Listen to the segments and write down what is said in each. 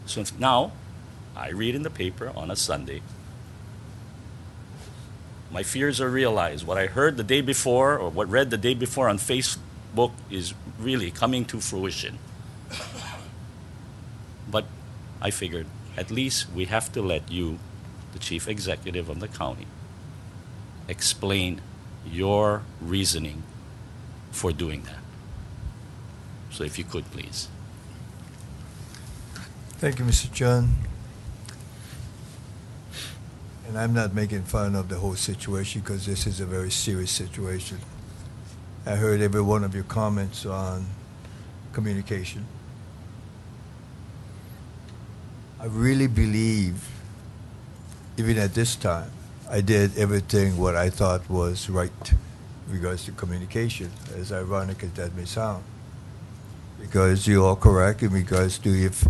So now, I read in the paper on a Sunday. My fears are realized. What I heard the day before, or what read the day before on Facebook, is really coming to fruition. But I figured, at least we have to let you, the chief executive of the county, explain your reasoning for doing that. So if you could, please. Thank you, Mr. John. And I'm not making fun of the whole situation because this is a very serious situation. I heard every one of your comments on communication. I really believe, even at this time, I did everything what I thought was right in regards to communication, as ironic as that may sound. Because you are correct in regards to if,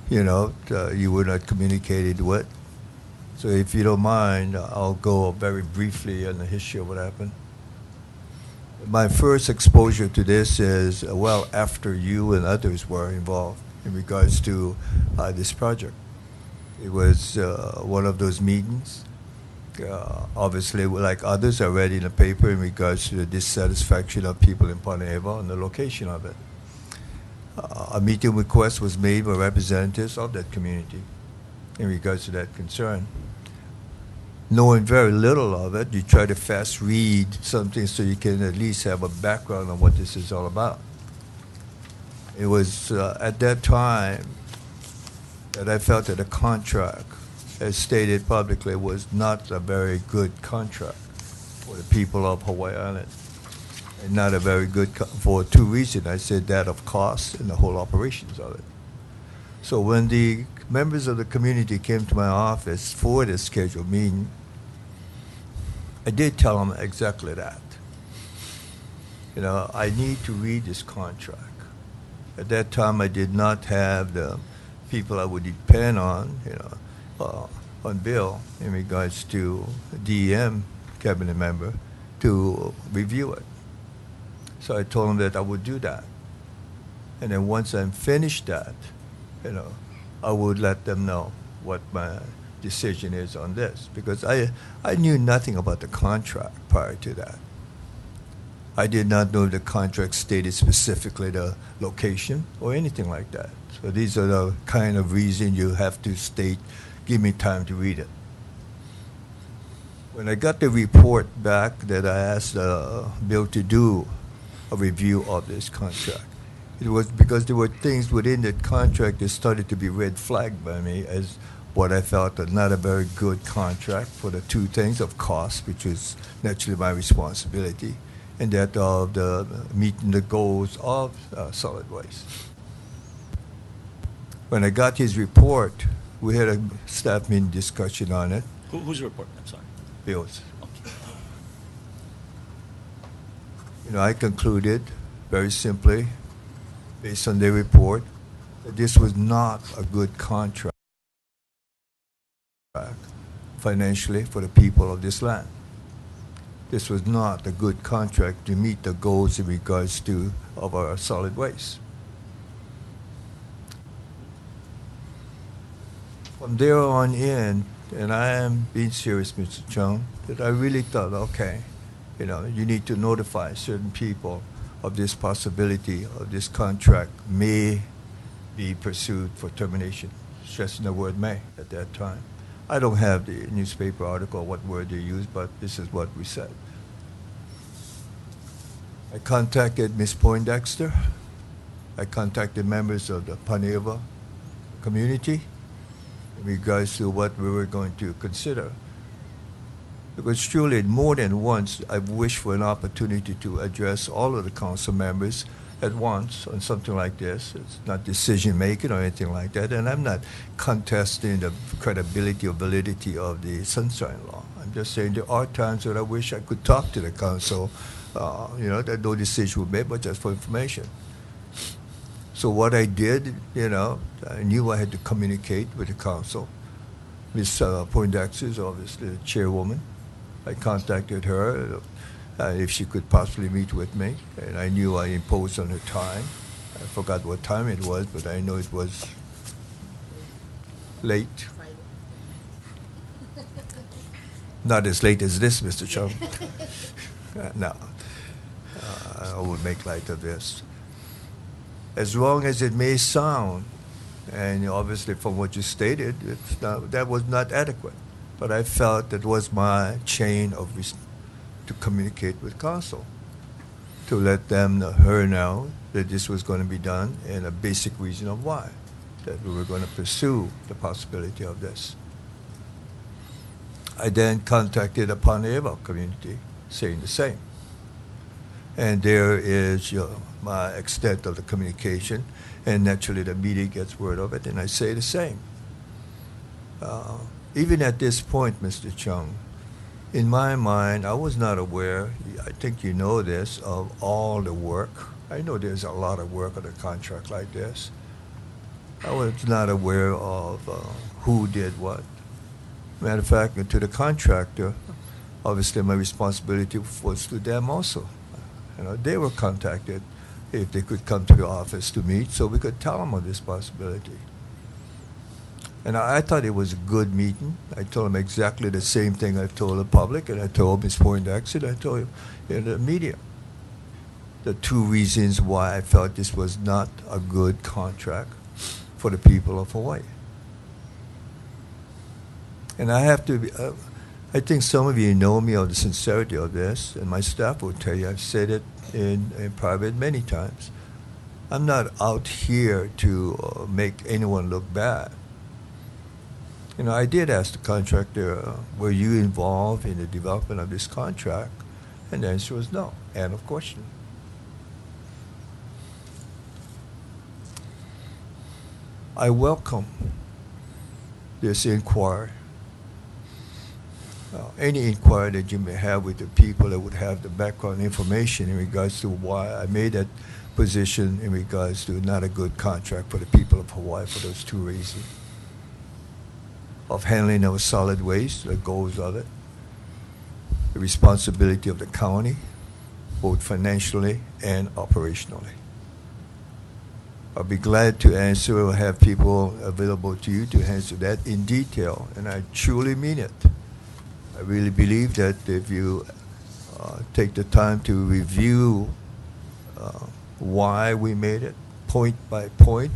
you were not communicated with. So if you don't mind, I'll go very briefly on the history of what happened. My first exposure to this is well after you and others were involved in regards to this project. It was one of those meetings. Obviously, like others, I read in the paper in regards to the dissatisfaction of people in Paneva and the location of it. A meeting request was made by representatives of that community in regards to that concern. Knowing very little of it, you try to fast read something so you can at least have a background on what this is all about. It was at that time that I felt that the contract, as stated publicly, was not a very good contract for the people of Hawaii Island. And not a very good, for two reasons. I said that of cost and the whole operations of it. So when the members of the community came to my office for this scheduled meeting, I did tell them exactly that. I need to read this contract. At that time, I did not have the people I would depend on, on Bill in regards to DEM cabinet member to review it. So I told him that I would do that. And then once I'm finished that, I would let them know what my decision is on this. Because I knew nothing about the contract prior to that. I did not know the contract stated specifically the location or anything like that. So these are the kind of reasons you have to state, give me time to read it. When I got the report back that I asked Bill to do a review of this contract, it was because there were things within that contract that started to be red flagged by me as what I felt not a very good contract for the two things of cost, which was naturally my responsibility, and that of the meeting the goals of solid waste. When I got his report, we had a staff meeting discussion on it. Whose report? I'm sorry. Bill's. Okay. I concluded very simply, based on their report, that this was not a good contract financially for the people of this land. This was not a good contract to meet the goals in regards to of our solid waste. From there on in, and I am being serious, Mr. Chung, that I really thought, okay, you need to notify certain people of this possibility of this contract may be pursued for termination, stressing the word may at that time. I don't have the newspaper article, what word they used, but this is what we said. I contacted Ms. Poindexter. I contacted members of the Paneva community in regards to what we were going to consider. Because truly, more than once, I've wished for an opportunity to address all of the council members at once on something like this. It's not decision-making or anything like that, and I'm not contesting the credibility or validity of the Sunshine Law. I'm just saying there are times that I wish I could talk to the council, that no decision was made, but just for information. So what I did, I knew I had to communicate with the council. Ms. Poindexter is obviously the chairwoman. I contacted her if she could possibly meet with me, and I knew I imposed on her time. I forgot what time it was, but I know it was late. Not as late as this, Mr. Chung. No, I would make light of this. As wrong as it may sound, and obviously from what you stated, that was not adequate. But I felt that was my chain of to communicate with council, to let them her know that this was going to be done and a basic reason of why, that we were going to pursue the possibility of this. I then contacted the Paneva community saying the same. And there is my extent of the communication, and naturally the media gets word of it, and I say the same. Even at this point, Mr. Chung, in my mind, I was not aware, I think you know this, of all the work. I know there's a lot of work on a contract like this. I was not aware of who did what. Matter of fact, to the contractor, obviously my responsibility was to them also. They were contacted if they could come to the office to meet so we could tell them of this possibility. And I thought it was a good meeting. I told them exactly the same thing I told the public, and I told Ms. Poindexter, and I told the media. The two reasons why I felt this was not a good contract for the people of Hawaii. And I have to be, I think some of you know me of the sincerity of this, and my staff will tell you, I've said it in private many times. I'm not out here to make anyone look bad. I did ask the contractor, were you involved in the development of this contract? And the answer was no. End of question. I welcome this inquiry. Any inquiry that you may have with the people that would have the background information in regards to why I made that position in regards to not a good contract for the people of Hawaii for those two reasons. Of handling our solid waste, the goals of it, the responsibility of the county, both financially and operationally. I'll be glad to answer or have people available to you to answer that in detail, and I truly mean it. I really believe that if you take the time to review why we made it, point by point,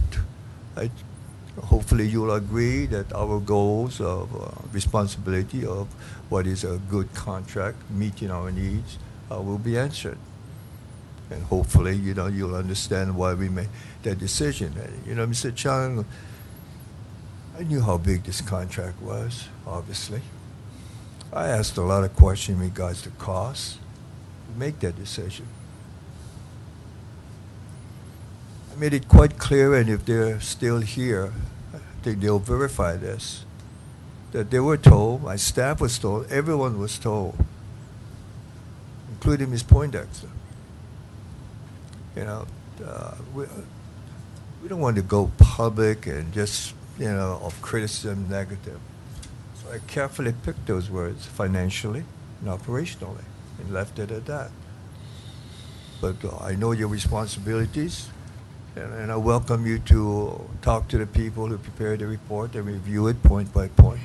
hopefully you'll agree that our goals of responsibility of what is a good contract, meeting our needs, will be answered. And hopefully, you'll understand why we made that decision. Mr. Chung, I knew how big this contract was, obviously. I asked a lot of questions in regards to costs to make that decision. I made it quite clear, and if they're still here, I think they'll verify this, that they were told, my staff was told, everyone was told, including Ms. Poindexter. We don't want to go public and just, of criticism, negative. So I carefully picked those words, financially and operationally, and left it at that. But I know your responsibilities, and I welcome you to talk to the people who prepared the report and review it point by point.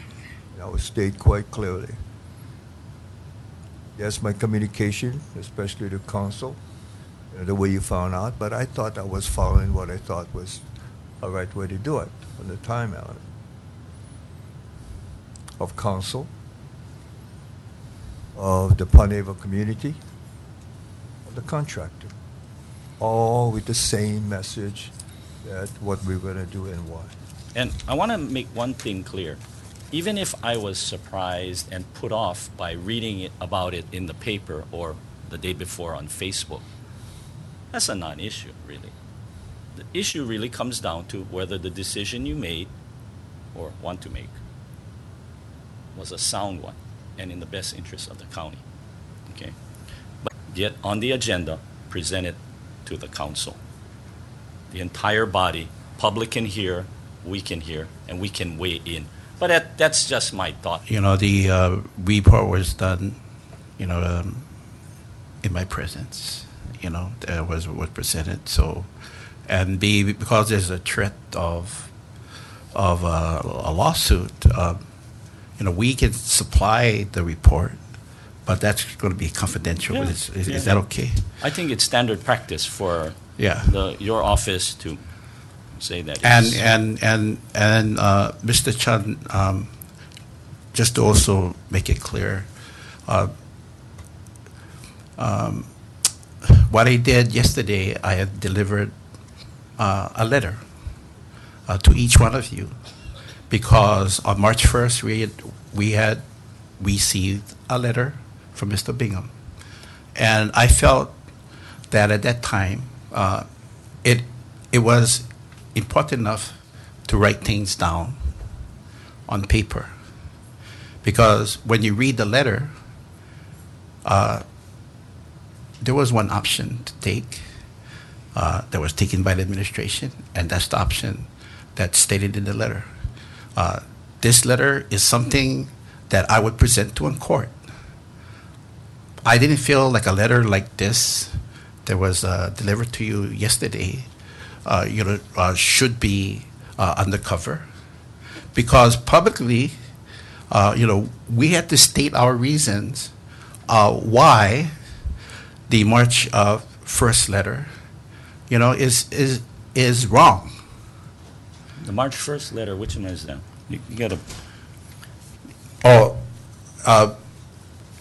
And I will state quite clearly. Yes, my communication, especially to council, the way you found out, but I thought I was following what I thought was a right way to do it on the time element of council, of the Paneva community, of the contractor, all with the same message that what we're going to do and why. And I want to make one thing clear. Even if I was surprised and put off by reading about it in the paper or the day before on Facebook, that's a non-issue, really. The issue really comes down to whether the decision you made or want to make was a sound one and in the best interest of the county. Okay? But get on the agenda, present it to the council. The entire body, public can hear, we can hear, and we can weigh in. But that's just my thought. The report was done, in my presence. That was presented. So, and because there's a threat of a lawsuit, we can supply the report, but that's going to be confidential. Yeah. Is that okay? I think it's standard practice for Yeah. your office to say that. And it's- Mr. Chan, just to also make it clear, what I did yesterday, I had delivered a letter to each one of you, because on March 1st we had received a letter from Mr. Bingham, and I felt that at that time it was important enough to write things down on paper, because when you read the letter, there was one option to take that was taken by the administration, and that's the option that's stated in the letter. This letter is something that I would present to in court. I didn't feel like a letter like this that was delivered to you yesterday, should be undercover, because publicly, we had to state our reasons why the March 1st letter, is wrong. the March 1st letter, which one is that? You got to. Oh,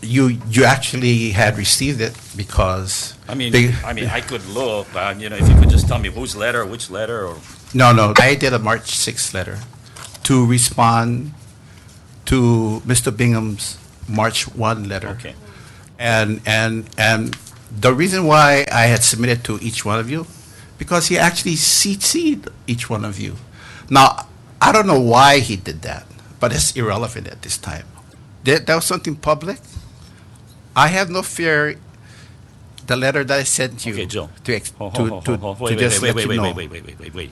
you actually had received it, because I mean, they- I could look, but if you could just tell me whose letter, which letter, or No, I did a March 6th letter to respond to Mr. Bingham's March 1 letter. okay. And the reason why I had submitted to each one of you, because he actually CC'd each one of you. Now, I don't know why he did that, but it's irrelevant at this time. That was something public. I have no fear. The letter that I sent you Okay, Joe. to ex- Hold, to, hold, to, hold, hold. to Wait, just wait, let wait, you wait, know. wait.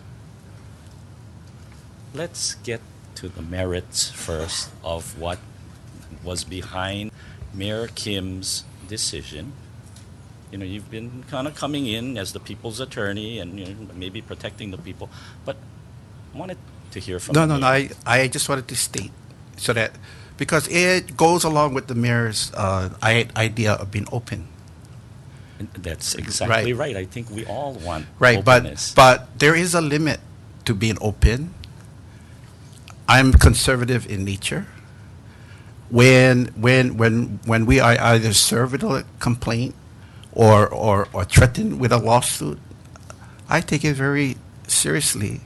Let's get to the merits first of what was behind Mayor Kim's decision. You've been kind of coming in as the people's attorney and maybe protecting the people, but I wanted to hear from No, the no, no. mayor. I just wanted to state so that, because it goes along with the mayor's idea of being open. And that's exactly Right. right. I think we all want Right, openness. but there is a limit to being open. I'm conservative in nature. When we are either served with a complaint or threatened with a lawsuit, I take it very seriously.